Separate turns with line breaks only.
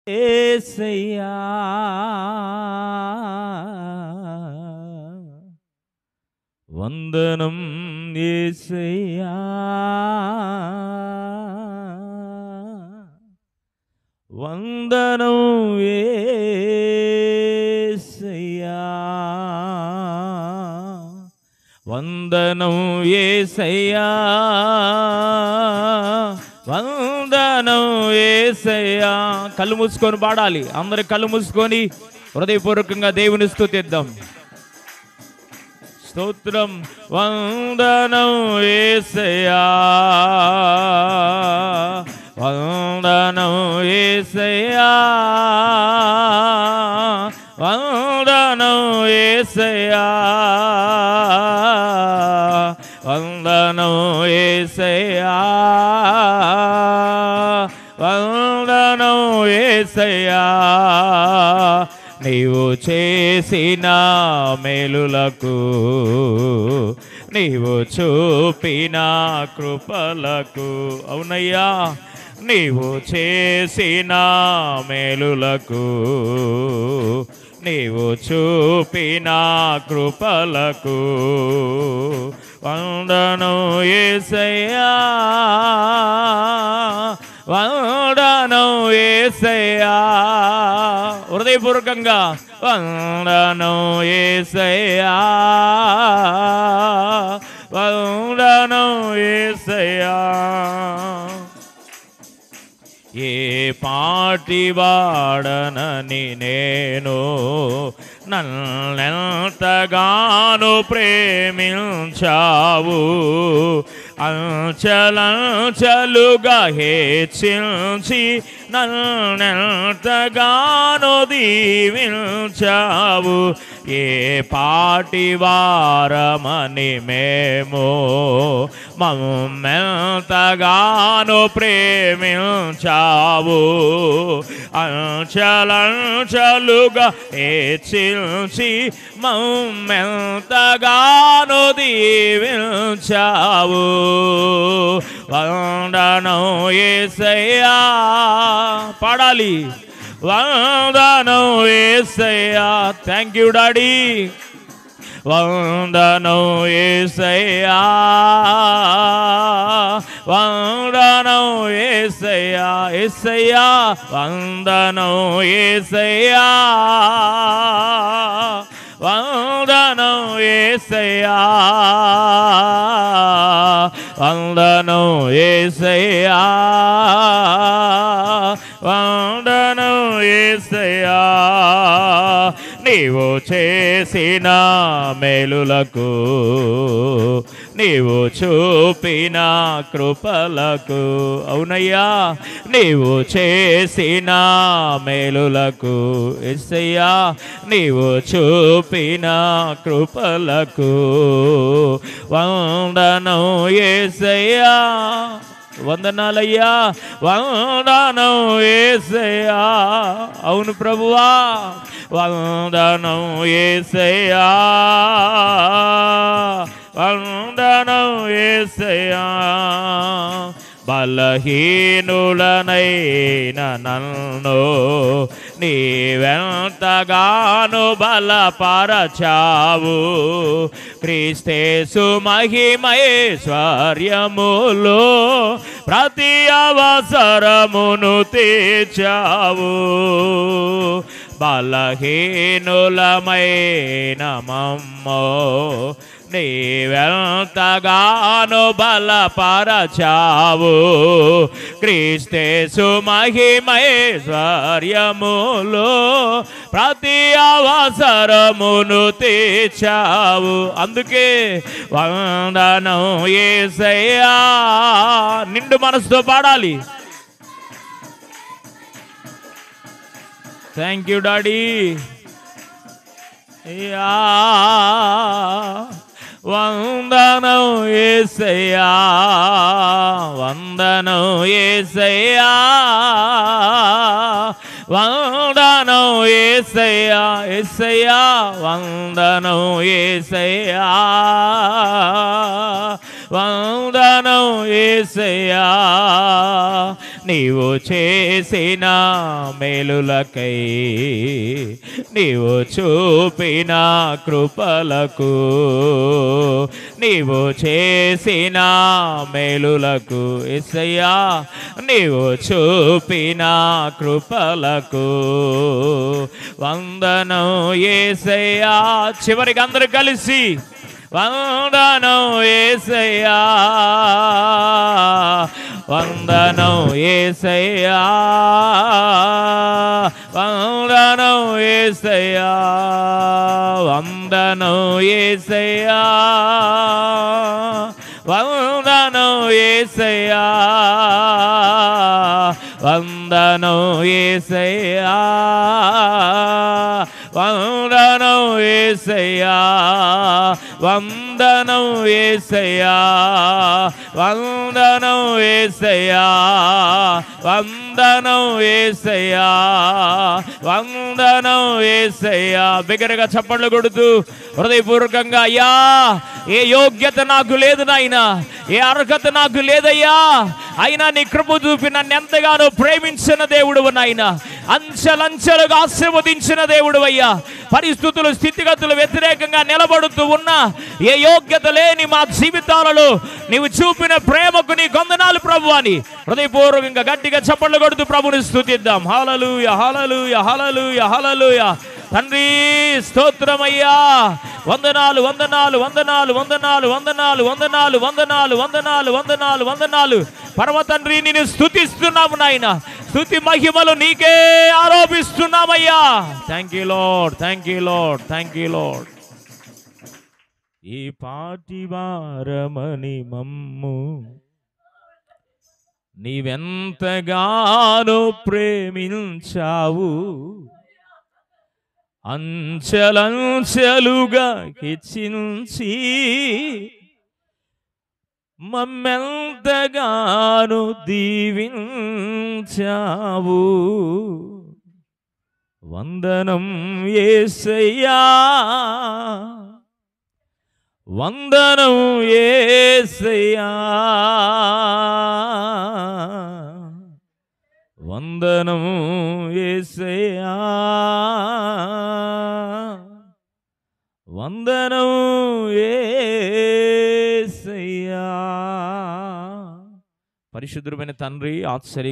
యేసయ్యా వందనం యేసయ్యా వందనం యేసయ్యా వందనం యేసయ్యా వందనం యేసయ్యా. కళ్ళు మూసుకొని పాడాలి. అందరి కళ్ళు మూసుకొని హృదయపూర్వకంగా దేవుని స్తుతిద్దాం. స్తోత్రం. వందనం యేసయ్యా వందనం యేసయ్యా వందనం యేసయ్యా వందనం యేసయ్యా వందనం యేసయ్యా. నీవు చేసిన మేలులకు నీవు చూపిన కృపలకు, అవునయ్యా, నీవు చేసిన మేలులకు నీవు చూపిన కృపలకు వందనం యేసయ్యా వందనం యేసయ్యా. హృదయపూర్వకంగా వందనం యేసయ్యా వందనం యేసయ్యా. ఏ పాటి వాడనని నేను నన్నెంతగానో ప్రేమించావు, అంచలంచలుగా హెచ్చించి నన్నెంతగానో దీవించావు. ఏ పాటి వారమని మేము మమ్మెంతగానో ప్రేమించావు, అంచలంచలుగా హెచ్చించి మమ్మెంతగానో దీవించావు. వందనం యేసయ్యా. పాడాలి. వందనం యేసయ్యా. Thank you daddy. వందనం యేసయ్యా వందనం యేసయ్యా యేసయ్యా వందనం యేసయ్యా వందనం యేసయ్యా వందనం యేసయ్యా వందనం యేసయ్యా. నీవు చేసిన మేలులకు నీవు చూపిన కృపలకు, అవునయ్యా, నీవు చేసిన మేలులకు యేసయ్యా నీవు చూపిన కృపలకు వందనం యేసయ్యా. వందనాలయ్యా. వందనం యేసయ్యా. అవును ప్రభువా. వందనం యేసయ్యా వందనం యేసయ్యా. బలహీనులనైన నన్ను నీవెంతగానో బలపరచావు, క్రీస్తేసు మహిమైశ్వర్యములో ప్రతి అవసరమును తీర్చావు. బలహీనులమైన మమ్మో నీవెంతగానో బలపరచావు, క్రీస్తేసు మహిమైశ్వర్యములో ప్రతి అవసరమును తీర్చావు. అందుకే వందనం యేసయ్యా. నిండు మనసుతో పాడాలి. Thank you daddy. యా వందనం యేసయ్యా వందనం యేసయ్యా వందనం యేసయ్యా యేసయ్యా వందనం యేసయ్యా వందనం యేసయ్యా. నీవు చేసిన మేలులకై, నీవు చూపిన కృపలకు, నీవు చేసిన మేలులకు యేసయ్యా, నీవు చూపిన కృపలకు వందనం యేసయ్యా. చివరికి అందరూ కలిసి వందనం యేసయ్యా, వందనం యేసయ్యా, వందనం యేసయ్యా, వందనం యేసయ్యా, వందనం యేసయ్యా, వందనం యేసయ్యా, వందనం యేసయ్యా, వందనం యేసయ్యా, వందనం యేసయ్యా, వందనం యేసయ్యా, వందనం యేసయ్యా. బిగ్గరగా చప్పట్లు కొడుతూ హృదయపూర్వకంగా, అయ్యా ఏ యోగ్యత నాకు లేదు నాయనా, ఏ అర్హత నాకు లేదయ్యా, అయినా నీ కృప చూపి నన్ను ఎంతగానో ప్రేమించిన దేవుడు నాయన, అంచెలంచెలుగా ఆశీర్వదించిన దేవుడు అయ్యా. పరిస్థితులు స్థితిగతులు వ్యతిరేకంగా నిలబడుతూ ఉన్నా ఏ యోగ్యత లేని మా జీవితాలలో నీవు చూపిన ప్రేమకు నీ వందనాలు ప్రభు అని హృదయపూర్వకంగా గట్టిగా చప్పట్లు కొడుతూ ప్రభుని స్తుతిద్దాం. హల్లెలూయా, హల్లెలూయా, హల్లెలూయా, హల్లెలూయా. తండ్రి స్తోత్రమయ్యా, వందనాలు, వందనాలు, వందనాలు, వందనాలు, వందనాలు, వందనాలు, వందనాలు, వందనాలు, వందనాలు, వందనాలు. పరమ తండ్రి నిన్ను స్తుతిస్తున్నాము నాయన, స్తుతి మహిమలు నీకే ఆరోపిస్తున్నామయ్యా. Thank you lord, thank you lord, thank you lord. ఈ పాటి వారమని మమ్ము నీవెంతగానో ప్రేమించావు, అంచెలంచెలుగా హెచ్చించి మమ్మెంతగానో దీవించావు. వందనం యేసయ్యా, వందనం యేసయ్యా, వందనం యేసయ్యా, వందనం యేసయ్యా. పరిశుద్ధుడైన తండ్రి, ఆశ్చర్య